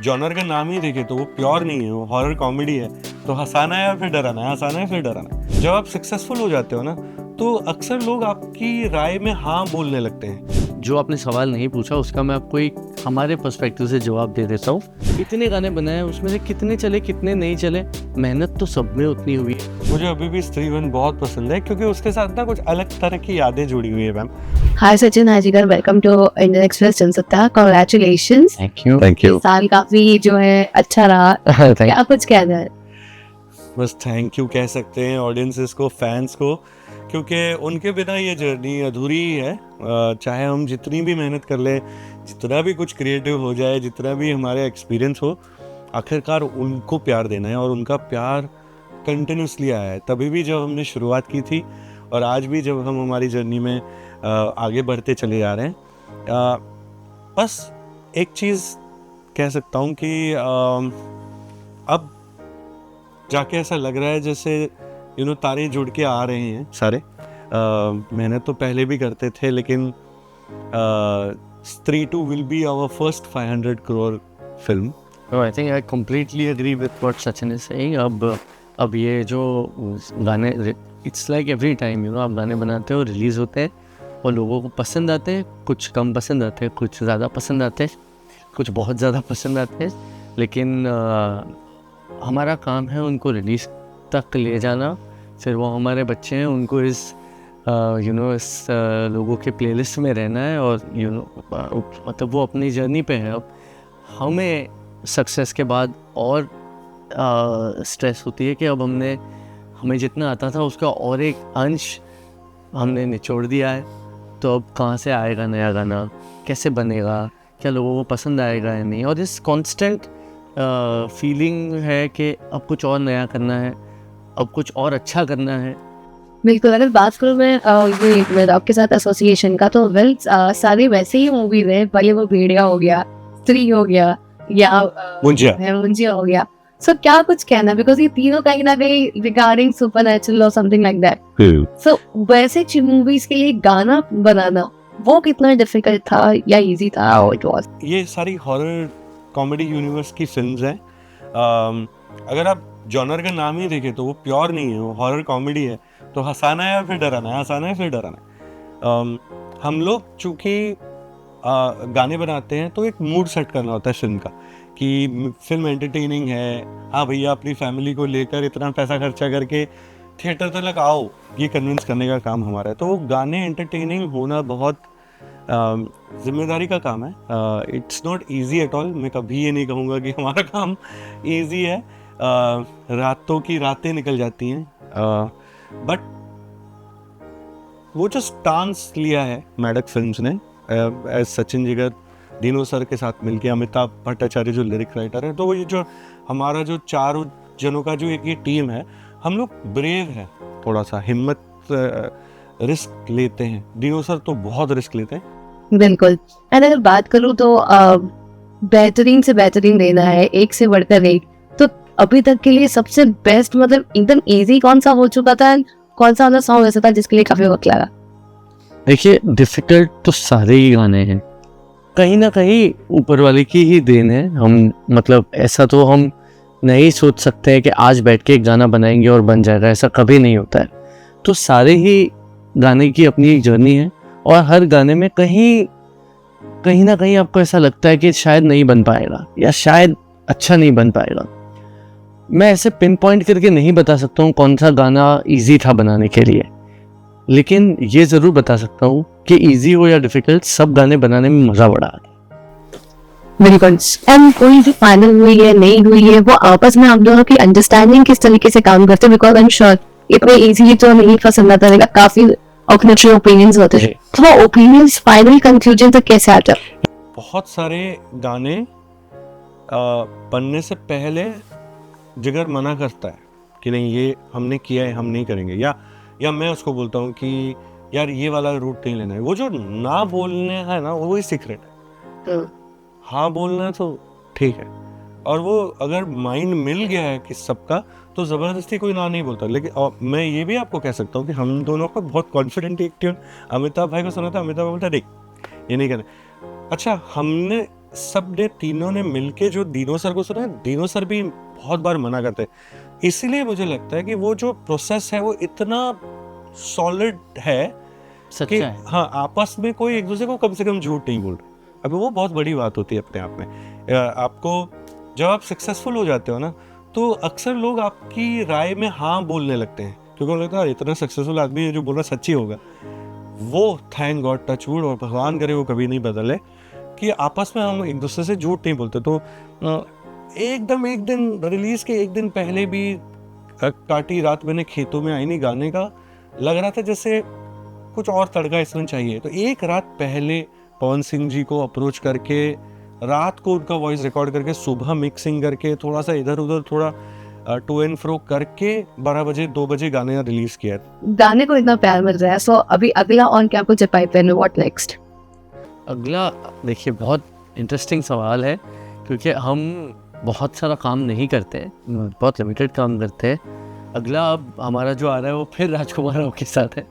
Genre का नाम ही देखे तो वो प्योर नहीं है, वो हॉरर कॉमेडी है। तो हंसाना है या फिर डराना है, हंसाना है फिर डराना है। जब आप सक्सेसफुल हो जाते हो ना, तो अक्सर लोग आपकी राय में हाँ बोलने लगते हैं। जो आपने सवाल नहीं पूछा उसका मैं आपको एक हमारे पर्सपेक्टिव से जवाब दे देता हूँ। कितने गाने बनाए, उसमें से कितने चले कितने नहीं चले, मेहनत तो सब में उतनी हुई है। मुझे अभी भी स्त्रीवन बहुत पसंद है क्योंकि उसके साथ ना कुछ अलग तरह की यादें जुड़ी हुई है ma'am. Hi Sachin, hi Jigar, welcome to Indian Express Jansatta. Congratulations। Thank you. साल काफी जो है अच्छा रहा। क्या कुछ कहना है? बस थैंक यू कह सकते हैं ऑडियंसेस को, फैंस को, क्योंकि उनके बिना ये जर्नी अधूरी ही है। चाहे हम जितनी भी मेहनत कर लें, जितना भी कुछ क्रिएटिव हो जाए, जितना भी हमारे एक्सपीरियंस हो, आखिरकार उनको प्यार देना है और उनका प्यार कंटिन्यूसली आया है। तभी भी जब हमने शुरुआत की थी और आज भी जब हम हमारी जर्नी में आगे बढ़ते चले जा रहे हैं। बस एक चीज़ कह सकता हूँ कि अब जाके ऐसा लग रहा है जैसे तारे जुड़ के आ रहे हैं सारे। मेहनत तो पहले भी करते थे, लेकिन Stree 2 will be our first 500 crore film. I think I completely agree with what Sachin is saying. अब ये जो गाने, इट्स लाइक एवरी टाइम आप गाने बनाते हो, रिलीज़ होते हैं और लोगों को पसंद आते हैं, कुछ कम पसंद आते हैं, कुछ ज़्यादा पसंद आते हैं, कुछ बहुत ज़्यादा पसंद आते हैं। लेकिन हमारा काम है उनको रिलीज़ तक ले जाना। फिर वो हमारे बच्चे हैं, उनको इस इस लोगों के प्लेलिस्ट में रहना है और मतलब वो अपनी जर्नी पे है। अब हमें सक्सेस के बाद और स्ट्रेस होती है कि अब हमें जितना आता था उसका और एक अंश हमने निचोड़ दिया है। तो अब कहाँ से आएगा नया गाना, कैसे बनेगा, क्या लोगों को पसंद आएगा या नहीं। और इस कांस्टेंट फीलिंग है कि अब कुछ और नया करना है, अब कुछ और अच्छा करना है। बिल्कुल। अगर बात करूँ मैं आपके साथ एसोसिएशन का, तो सारे वैसे ही मूवीज हैं, भले वो भेड़िया हो गया, स्त्री हो गया या मुंजिया हो गया। सो क्या कुछ कहना, बिकॉज ये तीनों कहीं ना कहीं रिगार्डिंग सुपरनैचुरल और समथिंग लाइक दैट। सो वैसे मूवीज के लिए गाना बनाना वो कितना डिफिकल्ट था या इजी था? It was. ये सारी हॉरर कॉमेडी यूनिवर्स की फिल्म्स हैं। अगर आप जॉनर का नाम ही देखें तो वो प्योर नहीं है, वो हॉरर कॉमेडी है। तो हंसाना है या फिर डराना है, हंसाना है फिर डराना है। हम लोग चूँकि गाने बनाते हैं तो एक मूड सेट करना होता है फिल्म का, कि फिल्म एंटरटेनिंग है। हाँ भैया, अपनी फैमिली को लेकर इतना पैसा खर्चा करके थिएटर तक आओ, ये कन्विंस करने का काम हमारा है। तो वो गाने एंटरटेनिंग होना बहुत जिम्मेदारी का काम है। It's not easy at all. मैं कभी ये नहीं कहूँगा कि हमारा काम ईजी है। रातों की रातें निकल जाती हैं, बट वो जो स्टांस लिया है मैडक फिल्म्स ने, एज सचिन जिगर, दीनो सर के साथ मिलके, अमिताभ भट्टाचार्य जो लिरिक राइटर है, तो वो ये जो हमारा जो चारों जनों का जो एक ये टीम है, हम लोग ब्रेव है, थोड़ा सा हिम्मत, रिस्क लेते हैं। दीनो सर तो बहुत रिस्क लेते हैं। बिल्कुल। एंड अगर बात करूँ तो बेहतरीन से बेहतरीन देना है, एक से बढ़कर एक। तो अभी तक के लिए सबसे बेस्ट, मतलब एकदम इजी कौन सा हो चुका था, कौन सा वाला सॉन्ग ऐसा था जिसके लिए काफी वक्त लगा? देखिए, डिफिकल्ट तो सारे ही गाने हैं, कहीं ना कहीं ऊपर वाले की ही देन है। हम मतलब ऐसा तो हम नहीं सोच सकते हैं कि आज बैठ के एक गाना बनाएंगे और बन जाएगा, ऐसा कभी नहीं होता है। तो सारे ही गाने की अपनी एक जर्नी है और हर गाने में कहीं ना कहीं आपको ऐसा लगता है कि शायद नहीं बन पाएगा या शायद अच्छा नहीं बन पाएगा। मैं ऐसे पिन पॉइंट करके नहीं बता सकता हूँ कौन सा गाना इजी था बनाने के लिए, लेकिन ये ज़रूर बता सकता हूँ कि इजी हो या डिफिकल्ट, सब गाने बनाने में मज़ा बड़ा आता है। बिल्कुल। एंड कोई भी फाइनल हुई है नहीं हुई है, वो आपस में आप दोनों की अंडरस्टैंडिंग किस तरीके से काम करते हैं? बिकॉज आई एम श्योर इतने इजीली तो नहीं पसंद आता रहेगा, काफी ऑपोजिट ओपिनियंस होते हैं। तो वो ओपिनियंस फाइनल कंक्लूजन तक कैसे आते हैं? बहुत सारे गाने बनने से पहले जिगर मना करता है कि नहीं, ये हमने किया है, हम नहीं करेंगे, या मैं उसको बोलता हूँ कि यार ये वाला रूट नहीं लेना है। वो जो ना बोलने है ना, वो ही सीक्रेट है। हाँ बोलना तो ठीक है, और वो अगर माइंड मिल गया है कि सबका, तो ज़बरदस्ती कोई ना नहीं बोलता। लेकिन मैं ये भी आपको कह सकता हूँ कि हम दोनों को बहुत कॉन्फिडेंट एक ट्यून अमिताभ भाई को सुना था, अमिताभ बोलता देख ये नहीं करना। अच्छा, हमने सब ने तीनों ने मिलके जो दीनो सर को सुना है, दीनो सर भी बहुत बार मना करते हैं, इसीलिए मुझे लगता है कि वो जो प्रोसेस है वो इतना सॉलिड है कि सच्चा है। हाँ, आपस में कोई एक दूसरे को कम से कम झूठ नहीं बोल रहे। अभी वो बहुत बड़ी बात होती है अपने आप में। आपको जब आप सक्सेसफुल हो जाते हो ना, तो अक्सर लोग आपकी राय में हाँ बोलने लगते हैं, क्योंकि उन्हें लगता है इतना सक्सेसफुल आदमी है, जो बोल रहा सच्ची होगा। वो थैंक गॉड, टचवुड, और भगवान करे वो कभी नहीं बदले, कि आपस में हम एक दूसरे से झूठ नहीं बोलते। तो एकदम एक दिन रिलीज के एक दिन पहले भी काटी रात मैंने खेतों में आई नहीं गाने का लग रहा था जैसे कुछ और तड़का इसमें चाहिए। तो एक रात पहले पवन सिंह जी को अप्रोच करके रात को उनका वॉइस रिकॉर्ड करके सुबह मिक्सिंग करके थोड़ा सा इधर उधर थोड़ा टू एंड फ्रो करके 12 बजे 2 बजे गाने रिलीज किया। गाने को इतना प्यार मिल रहा है, सो अभी अगला ऑन क्या कुछ पाइपलाइन में, व्हाट नेक्स्ट? अगला देखिए बहुत इंटरेस्टिंग सवाल है, क्योंकि हम बहुत सारा काम नहीं करते, बहुत लिमिटेड काम करते हैं। अगला अब हमारा जो आ रहा है वो फिर राजकुमार राव के साथ है,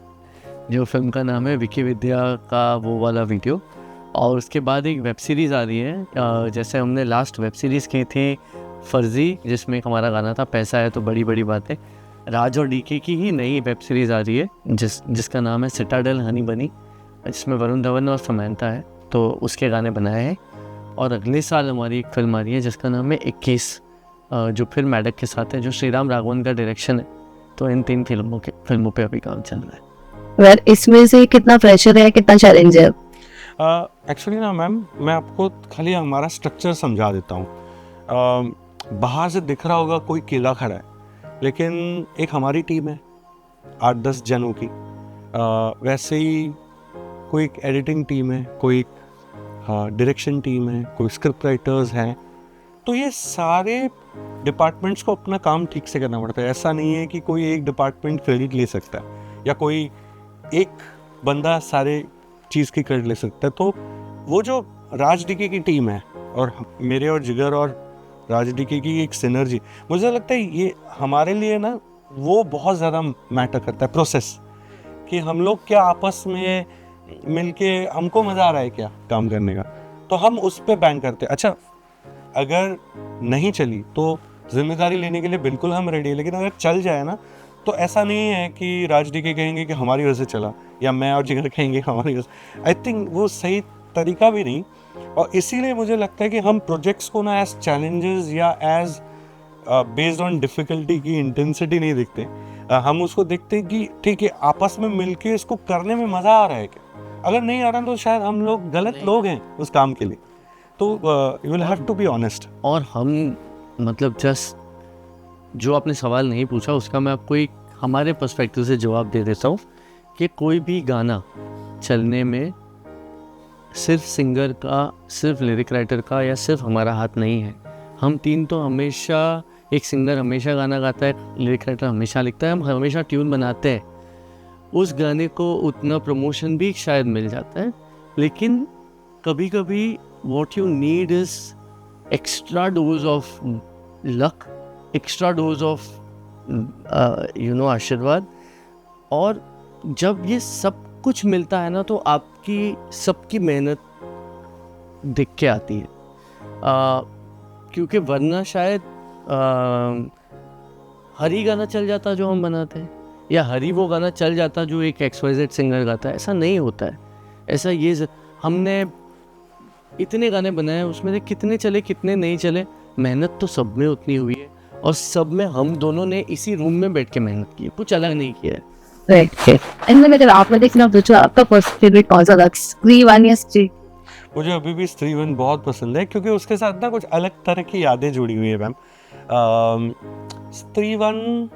जो फिल्म का नाम है विकी विद्या का वो वाला वीडियो। और उसके बाद एक वेब सीरीज़ आ रही है, जैसे हमने लास्ट वेब सीरीज़ की थी फर्जी, जिसमें एक हमारा गाना था पैसा है तो बड़ी बड़ी बातें। राज और डीके की ही नई वेब सीरीज़ आ रही है जिसका नाम है सिटाडेल हनी बनी, जिसमें वरुण धवन और समंथा है, तो उसके गाने बनाए हैं। और अगले साल हमारी एक फिल्म आ रही है जिसका नाम है 21, जो फिर मैडक के साथ है, जो श्रीराम राघवन का डायरेक्शन है। तो इन 3 फिल्मों पे अभी काम चल रहा है। वेल, इसमें से कितना प्रेशर है, कितना चैलेंज है? एक्चुअली ना मैम, मैं आपको खाली हमारा स्ट्रक्चर समझा देता हूँ। बाहर से दिख रहा होगा कोई केला खड़ा है, लेकिन एक हमारी टीम है 8-10 जनों की। वैसे ही कोई एडिटिंग टीम है, कोई डायरेक्शन टीम है, कोई स्क्रिप्ट राइटर्स हैं। तो ये सारे डिपार्टमेंट्स को अपना काम ठीक से करना पड़ता है। ऐसा नहीं है कि कोई एक डिपार्टमेंट क्रेडिट ले सकता है या कोई एक बंदा सारे चीज़ की क्रेडिट ले सकता है। तो वो जो राज डीके की टीम है और मेरे और जिगर और राज डीके की एक सिनर्जी, मुझे लगता है ये हमारे लिए ना वो बहुत ज़्यादा मैटर करता है। प्रोसेस कि हम लोग क्या आपस में मिलके, हमको मज़ा आ रहा है क्या काम करने का, तो हम उस पर बैंक करते हैं। अच्छा, अगर नहीं चली तो जिम्मेदारी लेने के लिए बिल्कुल हम रेडी है, लेकिन अगर चल जाए ना तो ऐसा नहीं है कि राज डीके कहेंगे कि हमारी वजह से चला, या मैं और जिगर कहेंगे हमारी वजह से। आई थिंक वो सही तरीका भी नहीं। और इसीलिए मुझे लगता है कि हम प्रोजेक्ट्स को ना एज चैलेंजेस या एज बेस्ड ऑन डिफ़िकल्टी की इंटेंसिटी नहीं देखते। हम उसको देखते हैं कि ठीक है, आपस में मिलके इसको करने में मज़ा आ रहा है क्या। अगर नहीं आ रहा तो शायद हम लोग गलत लोग हैं उस काम के लिए। तो you will have to be honest. और हम मतलब जस्ट जो आपने सवाल नहीं पूछा उसका मैं आपको एक हमारे पर्सपेक्टिव से जवाब दे देता हूँ कि कोई भी गाना चलने में सिर्फ सिंगर का, सिर्फ लिरिक राइटर का या सिर्फ हमारा हाथ नहीं है। हम 3 तो हमेशा, एक सिंगर हमेशा गाना गाता है, लिरिक राइटर हमेशा लिखता है, हम हमेशा ट्यून बनाते हैं। उस गाने को उतना प्रमोशन भी शायद मिल जाता है, लेकिन कभी कभी what you need is extra dose of luck, extra dose of आशीर्वाद। और जब ये सब कुछ मिलता है ना तो आपकी सबकी मेहनत दिख के आती है। क्योंकि वरना शायद हरी गाना चल जाता जो हम बनाते हैं, या हरी वो गाना चल जाता जो एक XYZ सिंगर गाता है। ऐसा नहीं होता है। ऐसा ये हमने इतने गाने बनाए, उसमें से कितने चले कितने नहीं चले, मेहनत तो सब में उतनी हुई है। और सब में हम दोनों ने इसी रूम में बैठ के मेहनत की है, कुछ अलग नहीं किया है। राइट। एंड अगर आपने देखना तो आपका फर्स्ट फेवरेट कौन सा था, स्त्री 1 या स्त्री? मुझे अभी भी स्त्री 1 बहुत पसंद है, क्योंकि उसके साथ ना कुछ अलग तरह की यादें जुड़ी हुई है मैम। स्त्री 1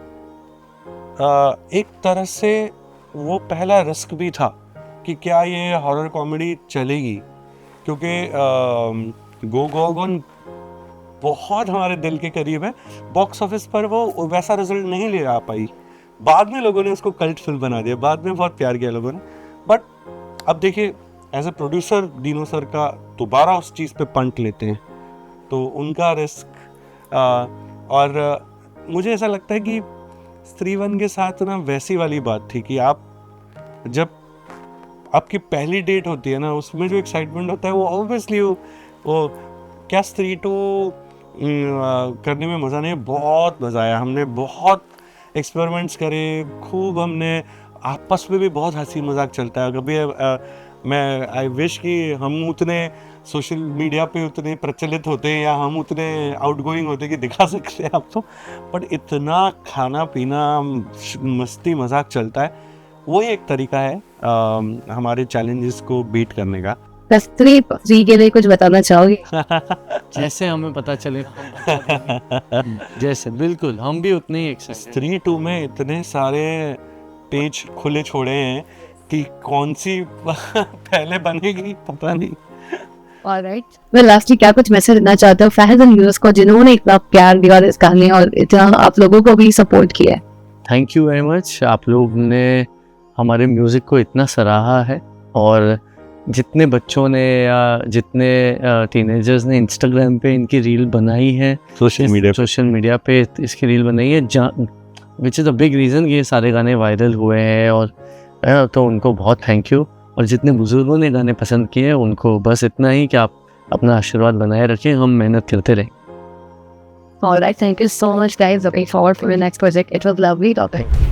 एक तरह से वो पहला रिस्क भी था कि क्या ये हॉरर कॉमेडी चलेगी, क्योंकि गो गॉन बहुत हमारे दिल के करीब है। बॉक्स ऑफिस पर वो वैसा रिजल्ट नहीं ले आ पाई। बाद में लोगों ने उसको कल्ट फिल्म बना दिया, बाद में बहुत प्यार किया लोगों ने। बट अब देखिए, एज ए प्रोड्यूसर दीनो सर का दोबारा उस चीज़ पे पंट लेते हैं, तो उनका रिस्क। और मुझे ऐसा लगता है कि स्त्री 1 के साथ ना वैसी वाली बात थी कि आप जब आपकी पहली डेट होती है ना, उसमें जो एक्साइटमेंट होता है वो ऑब्वियसली वो क्या स्त्री टू करने में मज़ा नहीं, बहुत मज़ा आया। हमने बहुत एक्सपेरिमेंट्स करे, खूब हमने आपस में भी बहुत हंसी मजाक चलता है। कभी मैं आई विश कि हम उतने सोशल मीडिया पे उतने प्रचलित होते हैं या हम उतने आउटगोइंग होते कि दिखा सकते हैं आपको, बट इतना खाना पीना मस्ती मजाक चलता है। वो एक तरीका है हमारे चैलेंजेस को बीट करने का। स्त्री के लिए कुछ बताना चाहोगे? जैसे हमें पता चले जैसे बिल्कुल हम भी उतने ही एक्साइटेड। स्त्री 2 में इतने सारे पेज खुले छोड़े हैं कि कौन सी पहले बनेगी पता नहीं। ऑलराइट, मैं लास्टली क्या कुछ मैसेज देना चाहते हो फैंस एंड व्यूअर्स को जिन्होंने इतना प्यार दिया इस कहानी और इतना आप लोगों को भी सपोर्ट किया है? Thank you very much. आप लोग ने हमारे म्यूज़िक को इतना सराहा है, और जितने बच्चों ने या जितने टीनेजर्स ने इंस्टाग्राम पे इनकी रील बनाई है, सोशल मीडिया पे इसकी रील बनाई है, which is a big reason कि ये सारे गाने वायरल हुए हैं। और तो उनको बहुत थैंक यू। और जितने बुजुर्गों ने गाने पसंद किए उनको बस इतना ही कि आप अपना आशीर्वाद बनाए रखें, हम मेहनत करते रहें। All right, thank you so much guys. Looking forward for your next project. It was lovely talking.